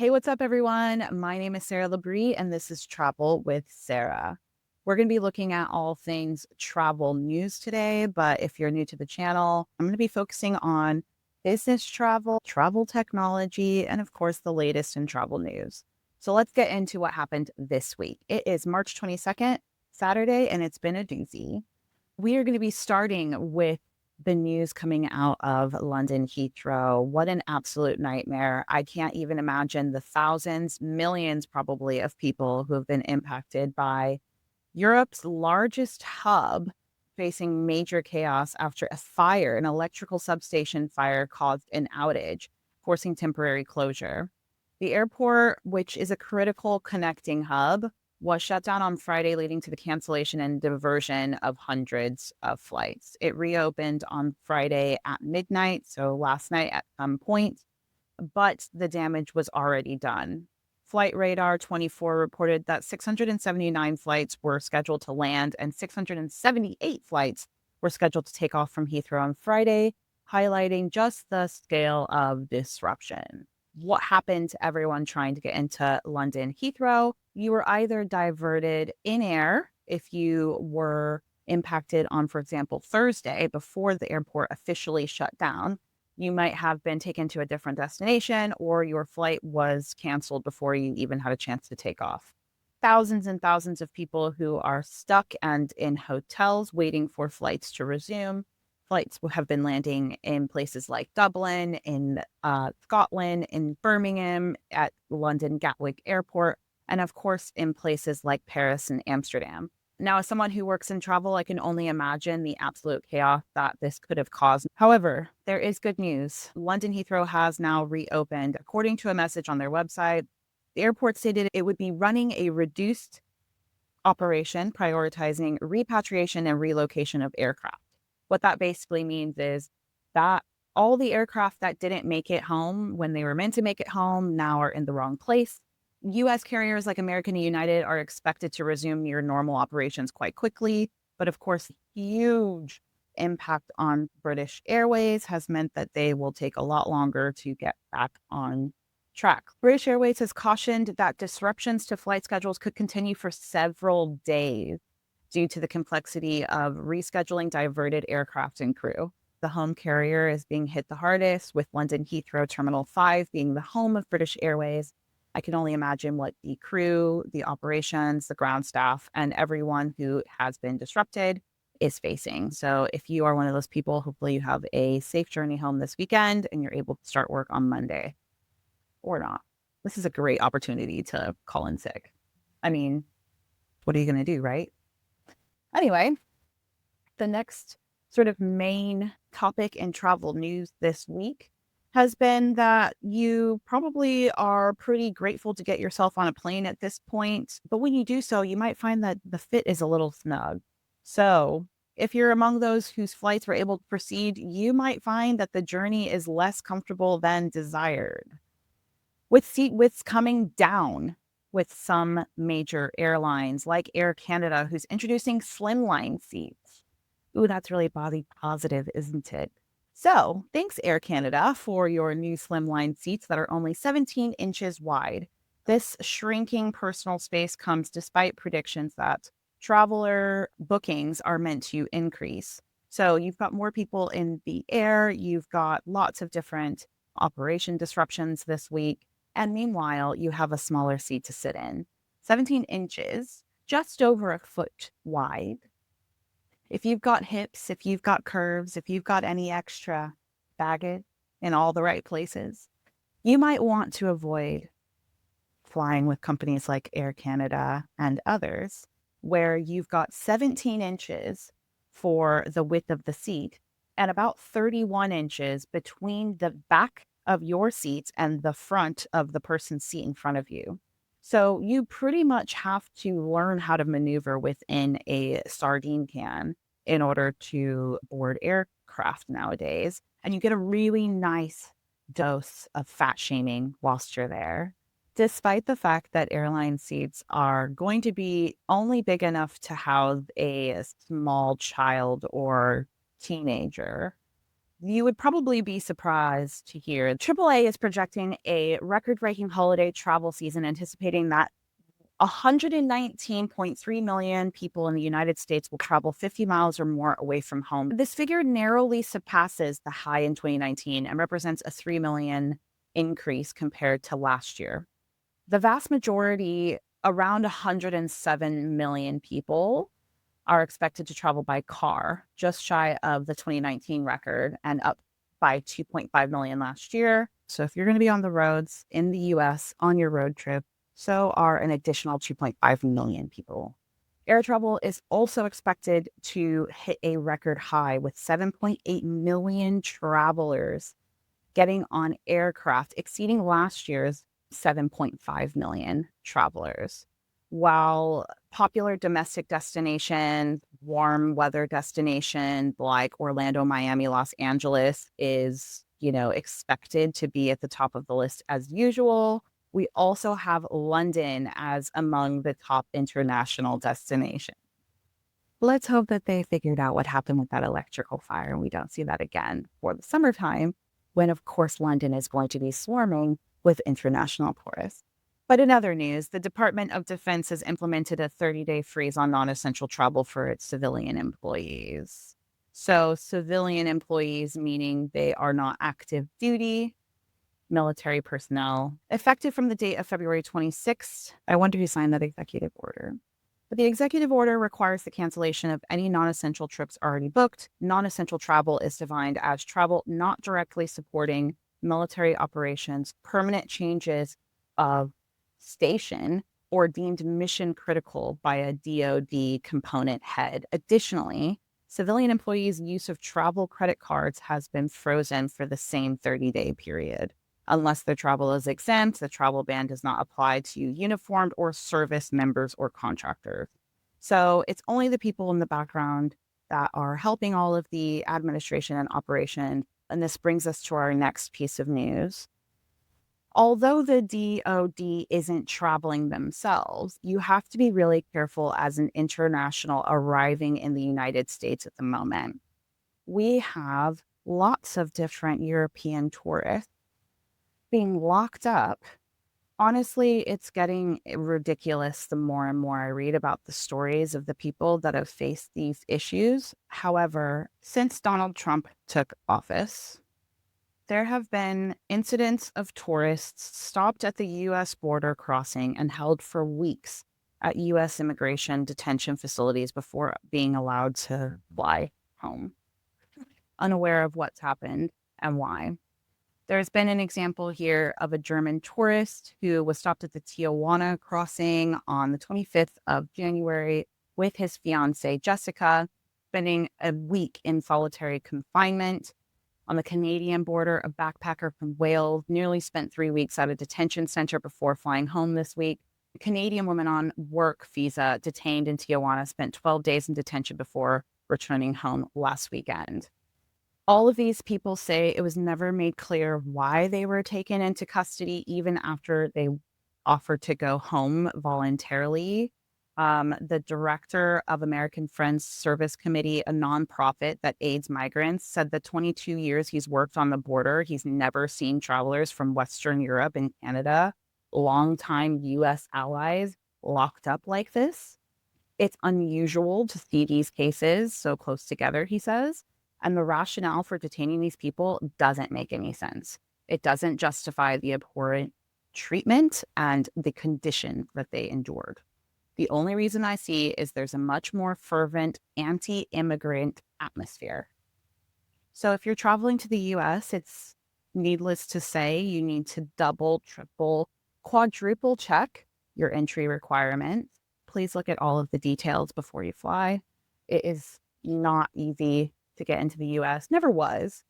Hey, what's up, everyone? My name is Sarah LaBree, and this is Travel with Sarah. We're going to be looking at all things travel news today, but if you're new to the channel, I'm going to be focusing on business travel, travel technology, and of course, the latest in travel news. So let's get into what happened this week. It is March 22nd, Saturday, and it's been a doozy. We are going to be starting with the news coming out of London Heathrow. What an absolute nightmare. I can't even imagine the thousands, millions probably of people who have been impacted by Europe's largest hub facing major chaos after a fire, an electrical substation fire caused an outage, forcing temporary closure. The airport, which is a critical connecting hub, was shut down on Friday, leading to the cancellation and diversion of hundreds of flights. It reopened on Friday at midnight, so last night at some point, but the damage was already done. Flight Radar 24 reported that 679 flights were scheduled to land and 678 flights were scheduled to take off from Heathrow on Friday, highlighting just the scale of disruption. What happened to everyone trying to get into London Heathrow? You were either diverted in air if you were impacted on, for example, Thursday before the airport officially shut down. You might have been taken to a different destination, or your flight was canceled before you even had a chance to take off. Thousands and thousands of people who are stuck and in hotels waiting for flights to resume. Flights have been landing in places like Dublin, in Scotland, in Birmingham, at London Gatwick Airport, and of course in places like Paris and Amsterdam. Now, as someone who works in travel, I can only imagine the absolute chaos that this could have caused. However, there is good news. London Heathrow has now reopened. According to a message on their website, the airport stated it would be running a reduced operation, prioritizing repatriation and relocation of aircraft. What that basically means is that all the aircraft that didn't make it home when they were meant to make it home now are in the wrong place. US carriers like American and United are expected to resume near normal operations quite quickly. But of course, huge impact on British Airways has meant that they will take a lot longer to get back on track. British Airways has cautioned that disruptions to flight schedules could continue for several days due to the complexity of rescheduling diverted aircraft and crew. The home carrier is being hit the hardest, with London Heathrow Terminal 5 being the home of British Airways. I can only imagine what the crew, the operations, the ground staff, and everyone who has been disrupted is facing. So if you are one of those people, hopefully you have a safe journey home this weekend and you're able to start work on Monday, or not. This is a great opportunity to call in sick. I mean, what are you going to do, right? Anyway, the next sort of main topic in travel news this week has been that you probably are pretty grateful to get yourself on a plane at this point. But when you do so, you might find that the fit is a little snug. So if you're among those whose flights were able to proceed, you might find that the journey is less comfortable than desired. With seat widths coming down with some major airlines like Air Canada, who's introducing slimline seats. Ooh, that's really body positive, isn't it? So thanks, Air Canada, for your new slimline seats that are only 17 inches wide. This shrinking personal space comes despite predictions that traveler bookings are meant to increase. So you've got more people in the air, you've got lots of different operation disruptions this week, and meanwhile, you have a smaller seat to sit in. 17 inches, just over a foot wide. If you've got hips, if you've got curves, if you've got any extra baggage in all the right places, you might want to avoid flying with companies like Air Canada and others, where you've got 17 inches for the width of the seat and about 31 inches between the back of your seats and the front of the person's seat in front of you. So you pretty much have to learn how to maneuver within a sardine can in order to board aircraft nowadays. And you get a really nice dose of fat shaming whilst you're there. Despite the fact that airline seats are going to be only big enough to house a small child or teenager, You would probably be surprised to hear AAA is projecting a record-breaking holiday travel season, anticipating that 119.3 million people in the United States will travel 50 miles or more away from home. This figure narrowly surpasses the high in 2019 and represents a 3 million increase compared to last year. The vast majority, around 107 million people, are expected to travel by car, just shy of the 2019 record and up by 2.5 million last year. So if you're going to be on the roads in the US on your road trip, so are an additional 2.5 million people. Air travel is also expected to hit a record high with 7.8 million travelers getting on aircraft, exceeding last year's 7.5 million travelers. While popular domestic destinations, warm weather destinations like Orlando, Miami, Los Angeles is, expected to be at the top of the list as usual. We also have London as among the top international destinations. Let's hope that they figured out what happened with that electrical fire and we don't see that again for the summertime, when, of course, London is going to be swarming with international tourists. But in other news, the Department of Defense has implemented a 30-day freeze on non-essential travel for its civilian employees. So civilian employees, meaning they are not active duty military personnel, effective from the date of February 26th. I wonder who signed that executive order. But the executive order requires the cancellation of any non-essential trips already booked. Non-essential travel is defined as travel not directly supporting military operations, permanent changes of station, or deemed mission critical by a DoD component head. Additionally, civilian employees' use of travel credit cards has been frozen for the same 30-day period. Unless their travel is exempt, the travel ban does not apply to uniformed or service members or contractors. So it's only the people in the background that are helping all of the administration and operation. And this brings us to our next piece of news. Although the DoD isn't traveling themselves, you have to be really careful as an international arriving in the United States at the moment. We have lots of different European tourists being locked up. Honestly, it's getting ridiculous the more and more I read about the stories of the people that have faced these issues. However, since Donald Trump took office, there have been incidents of tourists stopped at the U.S. border crossing and held for weeks at U.S. immigration detention facilities before being allowed to fly home, unaware of what's happened and why. There's been an example here of a German tourist who was stopped at the Tijuana crossing on the 25th of January with his fiancée, Jessica, spending a week in solitary confinement. On the Canadian border, a backpacker from Wales nearly spent 3 weeks at a detention center before flying home this week. A Canadian woman on work visa detained in Tijuana spent 12 days in detention before returning home last weekend. All of these people say it was never made clear why they were taken into custody, even after they offered to go home voluntarily. The director of American Friends Service Committee, a nonprofit that aids migrants, said the 22 years he's worked on the border, he's never seen travelers from Western Europe and Canada, longtime U.S. allies, locked up like this. It's unusual to see these cases so close together, he says. And the rationale for detaining these people doesn't make any sense. It doesn't justify the abhorrent treatment and the condition that they endured. The only reason I see is there's a much more fervent anti-immigrant atmosphere. So if you're traveling to the US, it's needless to say, you need to double, triple, quadruple check your entry requirements. Please look at all of the details before you fly. It is not easy to get into the US. Never was,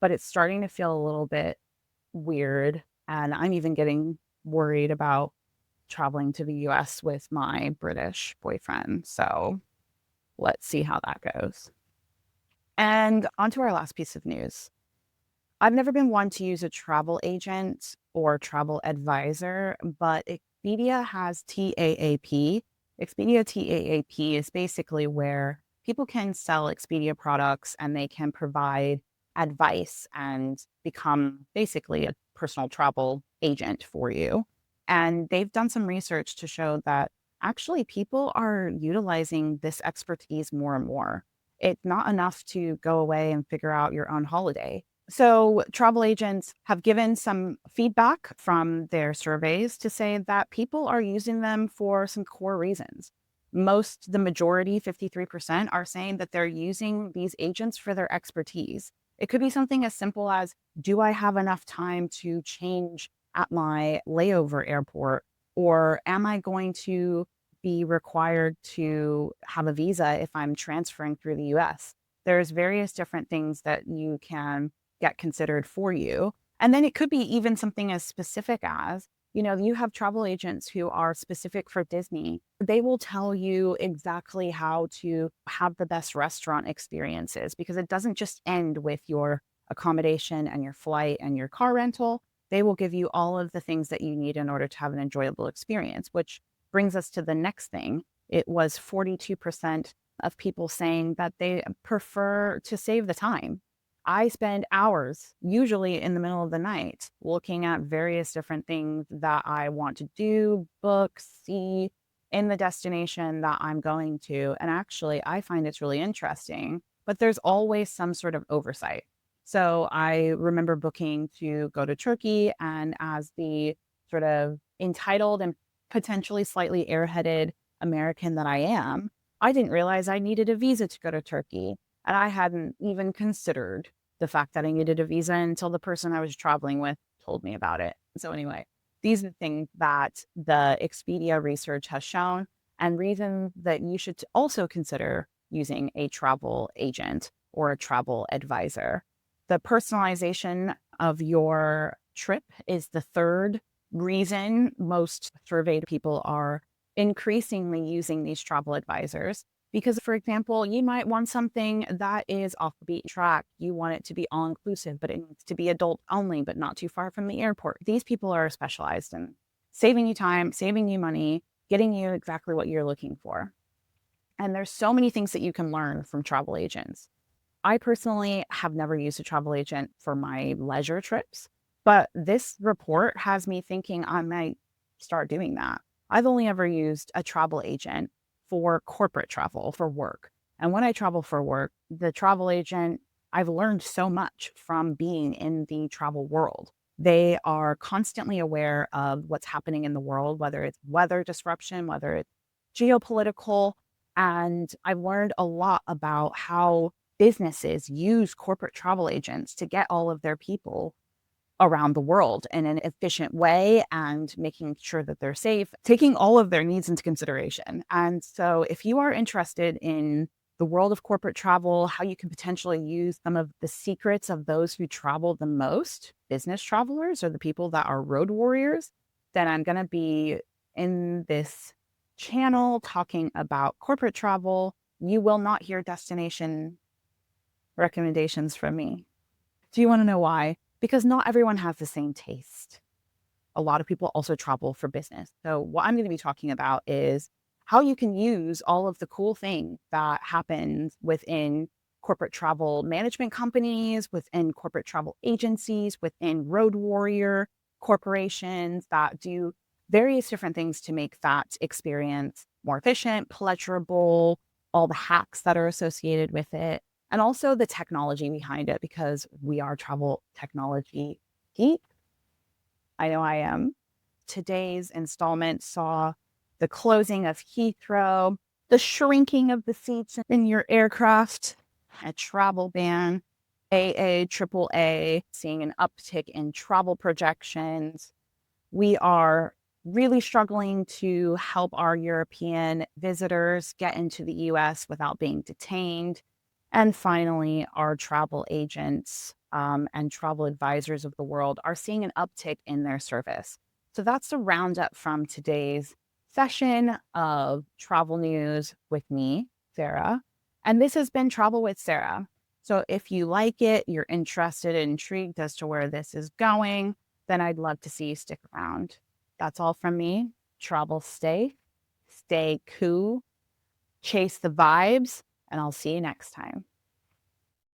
but it's starting to feel a little bit weird. And I'm even getting worried about traveling to the US with my British boyfriend. So let's see how that goes. And on to our last piece of news. I've never been one to use a travel agent or travel advisor, but Expedia has TAAP. Expedia TAAP is basically where people can sell Expedia products and they can provide advice and become basically a personal travel agent for you. And they've done some research to show that actually people are utilizing this expertise more and more. It's not enough to go away and figure out your own holiday. So, travel agents have given some feedback from their surveys to say that people are using them for some core reasons. The majority, 53%, are saying that they're using these agents for their expertise. It could be something as simple as, do I have enough time to change at my layover airport? Or am I going to be required to have a visa if I'm transferring through the US? There's various different things that you can get considered for you. And then it could be even something as specific as, you have travel agents who are specific for Disney. They will tell you exactly how to have the best restaurant experiences because it doesn't just end with your accommodation and your flight and your car rental. They will give you all of the things that you need in order to have an enjoyable experience, which brings us to the next thing. It was 42% of people saying that they prefer to save the time. I spend hours, usually in the middle of the night, looking at various different things that I want to do, book, see in the destination that I'm going to. And actually, I find it's really interesting, but there's always some sort of oversight. So I remember booking to go to Turkey, and as the sort of entitled and potentially slightly airheaded American that I am, I didn't realize I needed a visa to go to Turkey. And I hadn't even considered the fact that I needed a visa until the person I was traveling with told me about it. So anyway, these are things that the Expedia research has shown and reasons that you should also consider using a travel agent or a travel advisor. The personalization of your trip is the third reason most surveyed people are increasingly using these travel advisors. Because, for example, you might want something that is off the beaten track. You want it to be all inclusive, but it needs to be adult only, but not too far from the airport. These people are specialized in saving you time, saving you money, getting you exactly what you're looking for. And there's so many things that you can learn from travel agents. I personally have never used a travel agent for my leisure trips, but this report has me thinking I might start doing that. I've only ever used a travel agent for corporate travel, for work. And when I travel for work, the travel agent, I've learned so much from being in the travel world. They are constantly aware of what's happening in the world, whether it's weather disruption, whether it's geopolitical. And I've learned a lot about how businesses use corporate travel agents to get all of their people around the world in an efficient way and making sure that they're safe, taking all of their needs into consideration. And so if you are interested in the world of corporate travel, how you can potentially use some of the secrets of those who travel the most, business travelers or the people that are road warriors, then I'm going to be in this channel talking about corporate travel. You will not hear destination recommendations from me. Do you want to know why? Because not everyone has the same taste. A lot of people also travel for business. So what I'm going to be talking about is how you can use all of the cool things that happens within corporate travel management companies, within corporate travel agencies, within road warrior corporations that do various different things to make that experience more efficient, pleasurable, all the hacks that are associated with it, and also the technology behind it, because we are travel technology geek. I know I am. Today's installment saw the closing of Heathrow, the shrinking of the seats in your aircraft, a travel ban, AA, AAA, seeing an uptick in travel projections. We are really struggling to help our European visitors get into the US without being detained. And finally, our travel agents and travel advisors of the world are seeing an uptick in their service. So that's a roundup from today's session of travel news with me, Sarah. And this has been Travel with Sarah. So if you like it, you're interested and intrigued as to where this is going, then I'd love to see you stick around. That's all from me. Travel safe, stay cool, chase the vibes, and I'll see you next time.